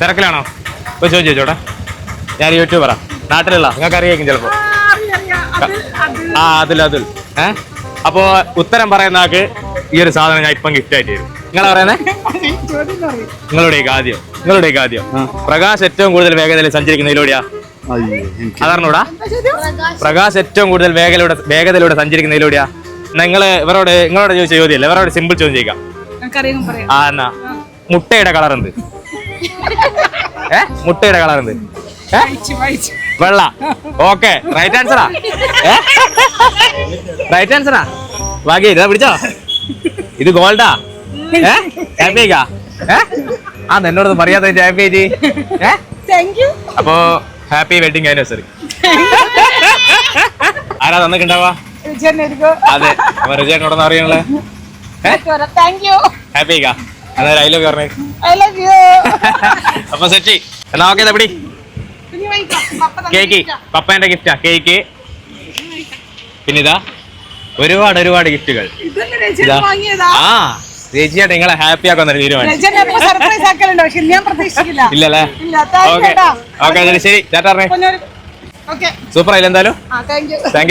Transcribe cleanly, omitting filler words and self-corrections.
തിരക്കിലാണോ? ഇപ്പൊ ചോദിച്ചോട്ടെ, ഞാൻ യൂട്യൂബറാ, നാട്ടിലുള്ള നിങ്ങൾക്ക് അറിയായിരിക്കും ചിലപ്പോ. അതുൽ. അപ്പോ ഉത്തരം പറയുന്ന ആൾക്ക് ഈ ഒരു സാധനം ഞാൻ ഇപ്പം ഗിഫ്റ്റ് ആയിട്ട് തരും. നിങ്ങളാ പറയുന്നേ? നിങ്ങളുടെയൊക്കെ ആദ്യം പ്രകാശ് ഏറ്റവും കൂടുതൽ വേഗതയിൽ സഞ്ചരിക്കുന്നതിലൂടെയാ? അതറിഞ്ഞൂടാ? പ്രകാശ് ഏറ്റവും കൂടുതൽ വേഗതയിലൂടെ സഞ്ചരിക്കുന്നതിലൂടെയാ? നിങ്ങളോട് ചോദിച്ച ചോദ്യമല്ല, ഇവരോട് സിമ്പിൾ ചോദ്യം ചോദിക്കാം. എന്നാ മുട്ടയുടെ കളർ എന്ത്? മുട്ടയുടെ കളർ എന്ത്? വെള്ള. ഓക്കെ, റൈറ്റ് ആൻസറാ. റൈറ്റ് ആൻസറാ. ബാക്കി ഇതാ പിടിച്ചോ, ഇത് ഗോൾഡാ. ഹാപ്പി ആയിക്കാ? എന്നോട് പറയാത്ത ഹാപ്പി ആയിട്ട്. അപ്പോ ഹാപ്പി വെഡിങ് ആനിവേഴ്സറി. ആരാ തന്നിട്ടുണ്ടാവാ? അതെ, റിജേട്ടനോടൊന്നും അറിയണല്ലേ? ഹാപ്പി ആയിക്കാ? അന്നേരം ഐ ലവ് യു പറഞ്ഞേ. അപ്പൊ സെറ്റി എന്നാ ഓക്കെ. എവിടെ കേക്ക്? പപ്പേന്റെ ഗിഫ്റ്റാ കേക്ക്. പിന്നെ ഇതാ ഒരുപാട് ഗിഫ്റ്റുകൾ. ചേച്ചിയായിട്ട് നിങ്ങളെ ഹാപ്പി ആക്കാൻ തീരുമാനം. ഇല്ലല്ലേ? ഓക്കെ ശരി, ടാറ്റ. സൂപ്പർ ആയില്ല എന്തായാലും. Thank you.